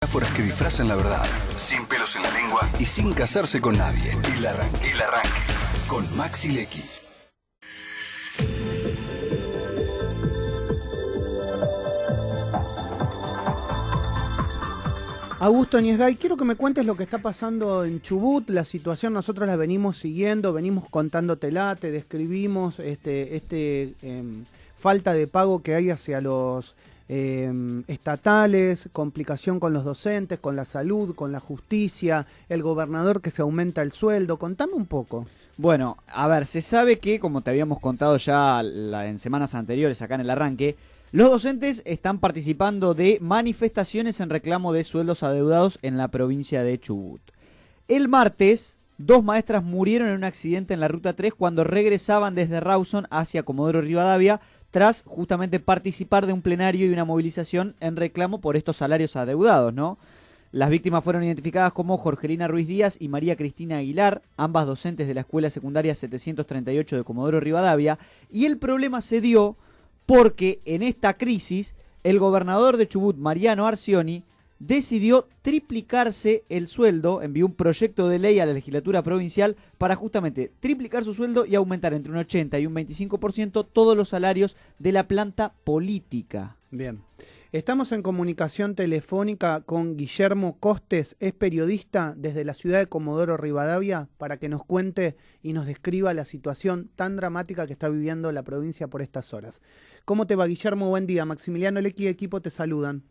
Metáforas que disfrazan la verdad, sin pelos en la lengua y sin casarse con nadie. El arranque, con Maxi Lecky. Augusto Niesgay, quiero que me cuentes lo que está pasando en Chubut, la situación nosotros la venimos siguiendo, venimos contándotela, te describimos falta de pago que hay hacia los estatales, complicación con los docentes, con la salud, con la justicia, el gobernador que se aumenta el sueldo, contame un poco. Bueno, a ver, se sabe que, como te habíamos contado ya en semanas anteriores acá en el arranque, los docentes están participando de manifestaciones en reclamo de sueldos adeudados en la provincia de Chubut. El martes, 2 maestras murieron en un accidente en la Ruta 3 cuando regresaban desde Rawson hacia Comodoro Rivadavia tras justamente participar de un plenario y una movilización en reclamo por estos salarios adeudados, ¿no? Las víctimas fueron identificadas como Jorgelina Ruiz Díaz y María Cristina Aguilar, ambas docentes de la Escuela Secundaria 738 de Comodoro Rivadavia, y el problema se dio porque en esta crisis el gobernador de Chubut, Mariano Arcioni, decidió triplicarse el sueldo, envió un proyecto de ley a la legislatura provincial para justamente triplicar su sueldo y aumentar entre un 80 y un 25% todos los salarios de la planta política. Bien. Estamos en comunicación telefónica con Guillermo Costes, es periodista desde la ciudad de Comodoro Rivadavia, para que nos cuente y nos describa la situación tan dramática que está viviendo la provincia por estas horas. ¿Cómo te va, Guillermo? Buen día. Maximiliano Lecky y equipo te saludan.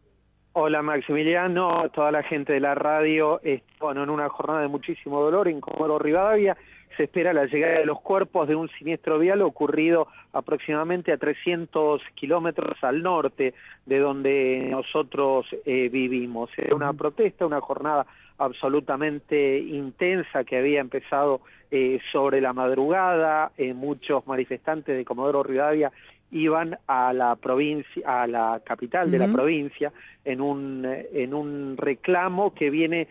Hola Maximiliano, toda la gente de la radio. Bueno, en una jornada de muchísimo dolor en Comodoro Rivadavia se espera la llegada de los cuerpos de un siniestro vial ocurrido aproximadamente a 300 kilómetros al norte de donde nosotros vivimos. Era una protesta, una jornada absolutamente intensa que había empezado sobre la madrugada. Muchos manifestantes de Comodoro Rivadavia iban a la provincia, a la capital de la provincia, en un reclamo que viene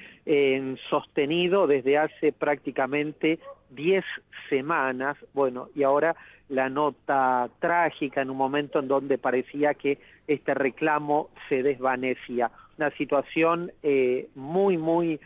sostenido desde hace prácticamente 10 semanas. Bueno, y ahora la nota trágica en un momento en donde parecía que este reclamo se desvanecía. Una situación muy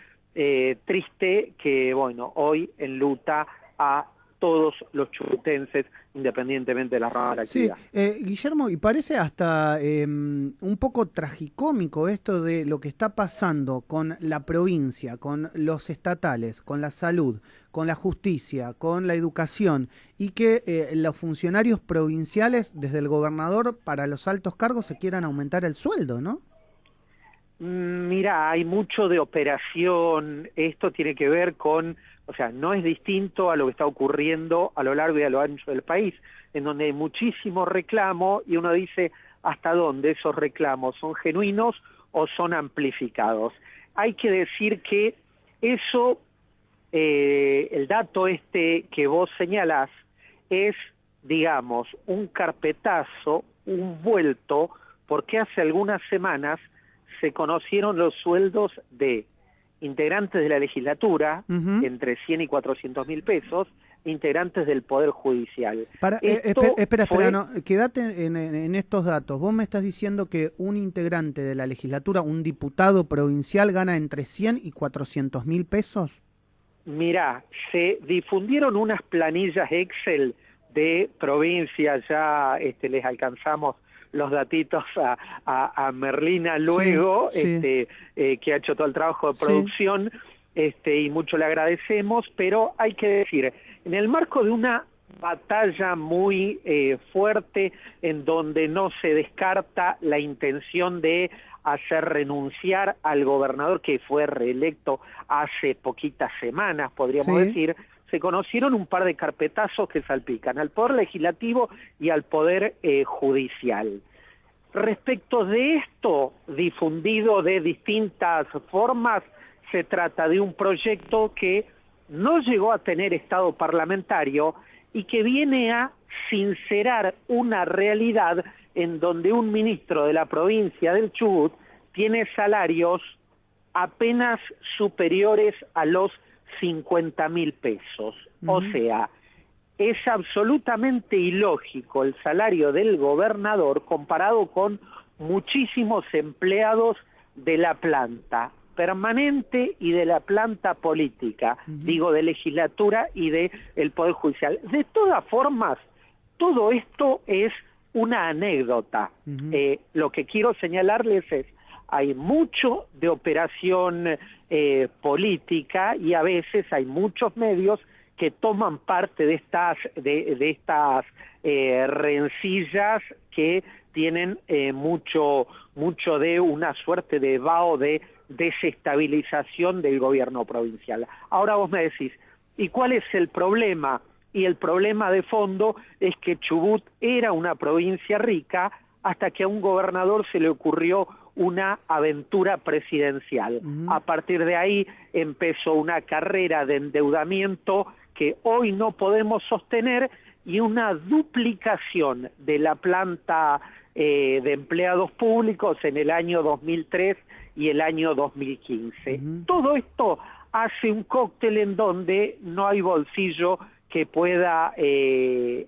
triste que, bueno, hoy enluta a todos los chubutenses, independientemente de la rama de la actividad. Sí, Guillermo, y parece hasta un poco tragicómico esto de lo que está pasando con la provincia, con los estatales, con la salud, con la justicia, con la educación, y que los funcionarios provinciales, desde el gobernador para los altos cargos, se quieran aumentar el sueldo, ¿no? Mira, hay mucho de operación. Esto tiene que ver con, o sea, no es distinto a lo que está ocurriendo a lo largo y a lo ancho del país, en donde hay muchísimo reclamo y uno dice hasta dónde esos reclamos son genuinos o son amplificados. Hay que decir que eso, el dato que vos señalás, es, digamos, un carpetazo, un vuelto, porque hace algunas semanas se conocieron los sueldos de integrantes de la legislatura, entre 100 y 400 mil pesos, integrantes del Poder Judicial. Espera, no, quédate en estos datos. Vos me estás diciendo que un integrante de la legislatura, un diputado provincial, gana entre 100 y 400 mil pesos. Mirá, se difundieron unas planillas Excel de provincias, ya les alcanzamos los datitos a Merlina luego, que ha hecho todo el trabajo de producción, y mucho le agradecemos, pero hay que decir, en el marco de una batalla muy fuerte, en donde no se descarta la intención de hacer renunciar al gobernador que fue reelecto hace poquitas semanas, podríamos decir, se conocieron un par de carpetazos que salpican al Poder Legislativo y al Poder Judicial. Respecto de esto, difundido de distintas formas, se trata de un proyecto que no llegó a tener estado parlamentario y que viene a sincerar una realidad en donde un ministro de la provincia del Chubut tiene salarios apenas superiores a los 50.000 pesos. O sea, es absolutamente ilógico el salario del gobernador comparado con muchísimos empleados de la planta permanente y de la planta política, digo, de legislatura y de el Poder Judicial. De todas formas, todo esto es una anécdota. Lo que quiero señalarles es, hay mucho de operación política y a veces hay muchos medios que toman parte de estas rencillas que tienen mucho de una suerte de vaho de desestabilización del gobierno provincial. Ahora vos me decís, ¿y cuál es el problema? Y el problema de fondo es que Chubut era una provincia rica hasta que a un gobernador se le ocurrió una aventura presidencial. A partir de ahí empezó una carrera de endeudamiento que hoy no podemos sostener y una duplicación de la planta de empleados públicos en el año 2003 y el año 2015. Todo esto hace un cóctel en donde no hay bolsillo que pueda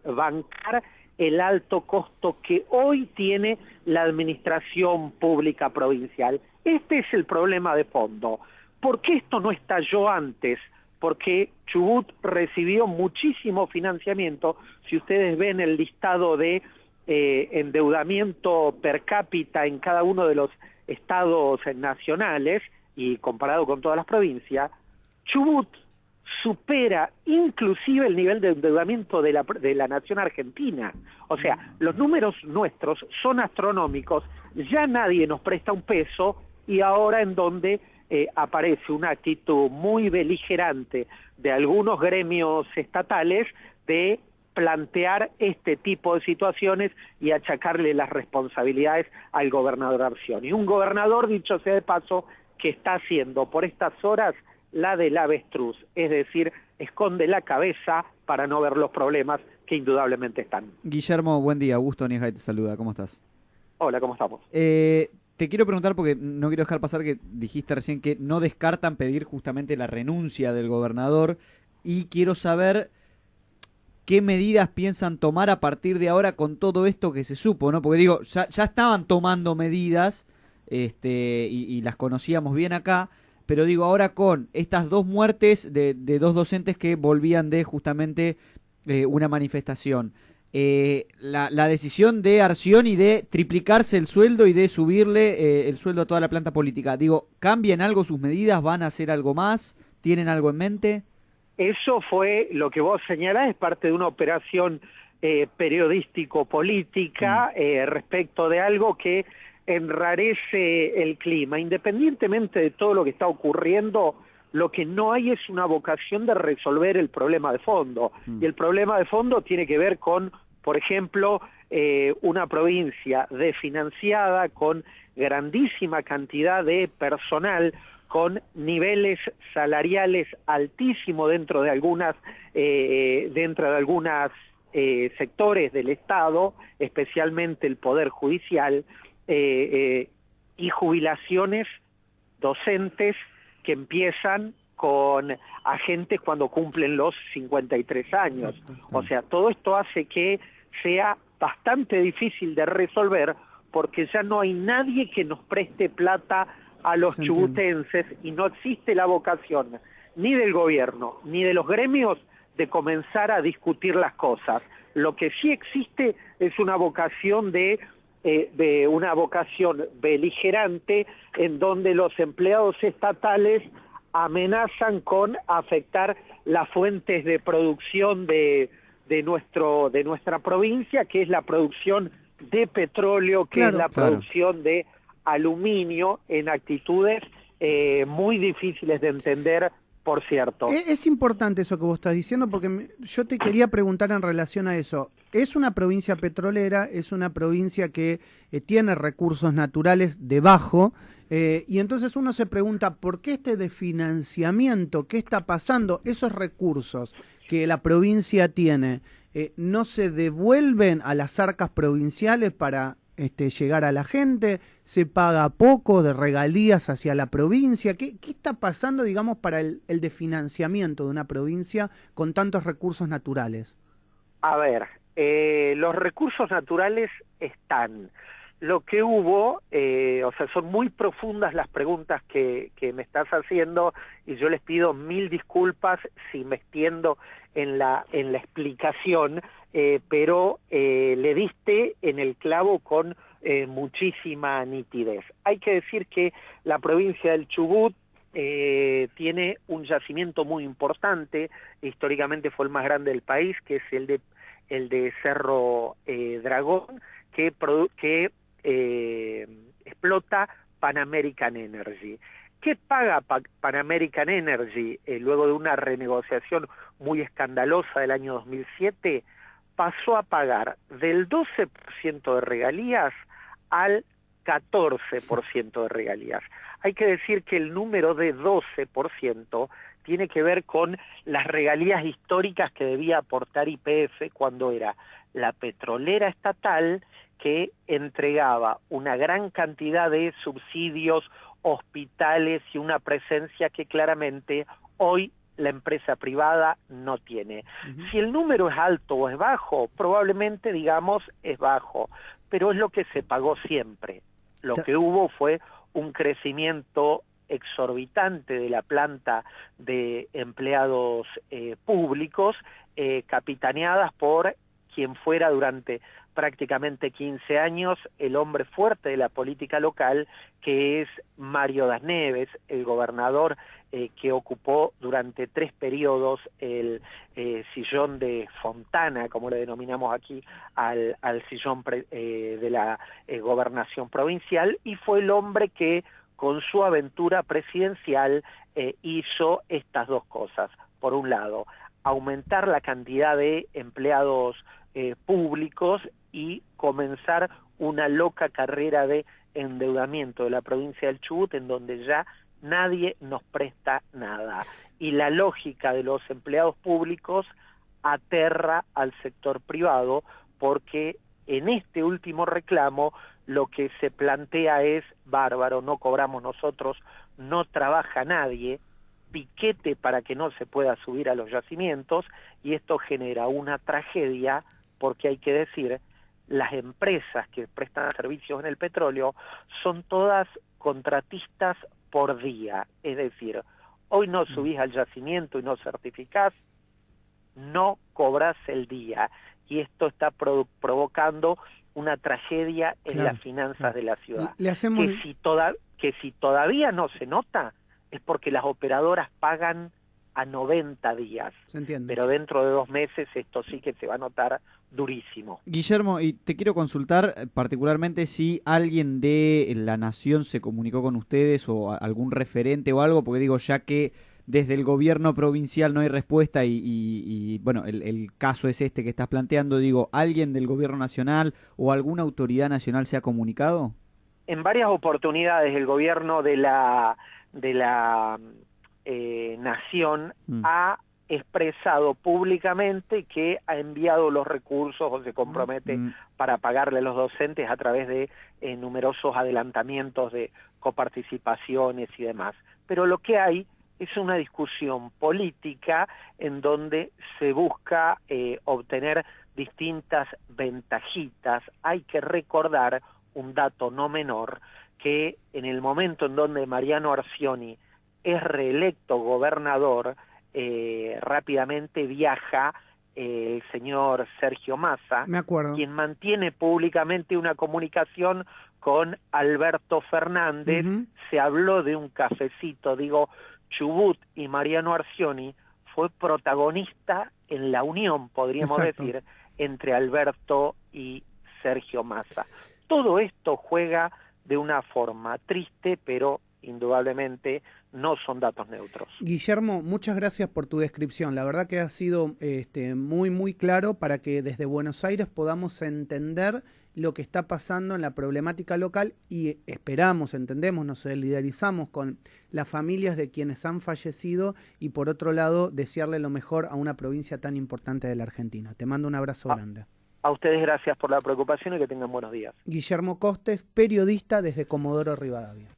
bancar el alto costo que hoy tiene la administración pública provincial. Este es el problema de fondo. ¿Por qué esto no estalló antes? Porque Chubut recibió muchísimo financiamiento. Si ustedes ven el listado de endeudamiento per cápita en cada uno de los estados nacionales y comparado con todas las provincias, Chubut supera inclusive el nivel de endeudamiento de la nación argentina. O sea, los números nuestros son astronómicos, ya nadie nos presta un peso y ahora en donde aparece una actitud muy beligerante de algunos gremios estatales de plantear este tipo de situaciones y achacarle las responsabilidades al gobernador Arcioni. Un gobernador, dicho sea de paso, que está haciendo por estas horas la del avestruz, es decir, esconde la cabeza para no ver los problemas que indudablemente están. Guillermo, buen día. Augusto Niesgay te saluda. ¿Cómo estás? Hola, ¿cómo estamos? Te quiero preguntar, porque no quiero dejar pasar que dijiste recién que no descartan pedir justamente la renuncia del gobernador, y quiero saber qué medidas piensan tomar a partir de ahora con todo esto que se supo, ¿no? Porque digo, ya estaban tomando medidas y las conocíamos bien acá, pero digo, ahora con estas dos muertes de dos docentes que volvían de justamente una manifestación, la decisión de Arcioni de triplicarse el sueldo y de subirle el sueldo a toda la planta política, digo, ¿cambian algo sus medidas? ¿Van a hacer algo más? ¿Tienen algo en mente? Eso fue lo que vos señalás, es parte de una operación periodístico-política respecto de algo que enrarece el clima. Independientemente de todo lo que está ocurriendo, lo que no hay es una vocación de resolver el problema de fondo. Y el problema de fondo tiene que ver con, por ejemplo, una provincia desfinanciada, con grandísima cantidad de personal, con niveles salariales altísimos dentro de algunas sectores del Estado, especialmente el Poder Judicial, y jubilaciones docentes que empiezan con agentes cuando cumplen los 53 años. O sea, todo esto hace que sea bastante difícil de resolver porque ya no hay nadie que nos preste plata a los chubutenses y no existe la vocación ni del gobierno ni de los gremios de comenzar a discutir las cosas. Lo que sí existe es una vocación de una vocación beligerante en donde los empleados estatales amenazan con afectar las fuentes de producción de nuestra provincia, que es la producción de petróleo, que es la producción de aluminio, en actitudes muy difíciles de entender, por cierto. Es importante eso que vos estás diciendo, porque yo te quería preguntar en relación a eso. Es una provincia petrolera, es una provincia que tiene recursos naturales debajo, y entonces uno se pregunta, ¿por qué este desfinanciamiento? ¿Qué está pasando? Esos recursos que la provincia tiene, ¿no se devuelven a las arcas provinciales para llegar a la gente? ¿Se paga poco de regalías hacia la provincia? ¿Qué está pasando, digamos, para el desfinanciamiento de una provincia con tantos recursos naturales? A ver, los recursos naturales están. lo que hubo, o sea, son muy profundas las preguntas que me estás haciendo y yo les pido 1000 disculpas si me extiendo en la explicación, pero le diste en el clavo con muchísima nitidez. Hay que decir que la provincia del Chubut tiene un yacimiento muy importante, históricamente fue el más grande del país, que es el de Cerro Dragón, que explota Pan American Energy. ¿Qué paga Pan American Energy luego de una renegociación muy escandalosa del año 2007? Pasó a pagar del 12% de regalías al 14% de regalías. Hay que decir que el número de 12% tiene que ver con las regalías históricas que debía aportar YPF cuando era la petrolera estatal que entregaba una gran cantidad de subsidios, hospitales y una presencia que claramente hoy la empresa privada no tiene. Si el número es alto o es bajo, probablemente digamos es bajo, pero es lo que se pagó siempre. Lo que hubo fue un crecimiento exorbitante de la planta de empleados públicos, capitaneadas por quien fuera durante prácticamente 15 años el hombre fuerte de la política local, que es Mario Das Neves, el gobernador que ocupó durante 3 periodos el sillón de Fontana, como le denominamos aquí, al sillón de la gobernación provincial, y fue el hombre que con su aventura presidencial hizo estas dos cosas. Por un lado, aumentar la cantidad de empleados públicos y comenzar una loca carrera de endeudamiento de la provincia del Chubut, en donde ya nadie nos presta nada. Y la lógica de los empleados públicos aterra al sector privado, porque en este último reclamo lo que se plantea es: bárbaro, no cobramos nosotros, no trabaja nadie, piquete para que no se pueda subir a los yacimientos, y esto genera una tragedia, porque hay que decir, las empresas que prestan servicios en el petróleo son todas contratistas por día, es decir, hoy no subís al yacimiento y no certificás, no cobrás el día, y esto está provocando una tragedia en las finanzas de la ciudad. Que si todavía no se nota, es porque las operadoras pagan a 90 días. Se entiende. Pero dentro de 2 meses esto sí que se va a notar durísimo. Guillermo, y te quiero consultar particularmente si alguien de La Nación se comunicó con ustedes o algún referente o algo, porque digo, ya que desde el gobierno provincial no hay respuesta y bueno, el caso es este que estás planteando, digo, ¿alguien del gobierno nacional o alguna autoridad nacional se ha comunicado? En varias oportunidades el gobierno de la Nación ha expresado públicamente que ha enviado los recursos o se compromete para pagarle a los docentes a través de numerosos adelantamientos de coparticipaciones y demás. Pero lo que hay es una discusión política en donde se busca obtener distintas ventajitas. Hay que recordar un dato no menor, que en el momento en donde Mariano Arcioni es reelecto gobernador, rápidamente viaja el señor Sergio Massa, quien mantiene públicamente una comunicación con Alberto Fernández. Se habló de un cafecito, digo, Chubut y Mariano Arcioni fue protagonista en la unión, podríamos decir, entre Alberto y Sergio Massa. Todo esto juega de una forma triste, pero indudablemente no son datos neutros. Guillermo, muchas gracias por tu descripción. La verdad que ha sido muy claro para que desde Buenos Aires podamos entender lo que está pasando en la problemática local y entendemos, nos solidarizamos con las familias de quienes han fallecido y por otro lado desearle lo mejor a una provincia tan importante de la Argentina. Te mando un abrazo grande. A ustedes gracias por la preocupación y que tengan buenos días. Guillermo Costes, periodista desde Comodoro Rivadavia.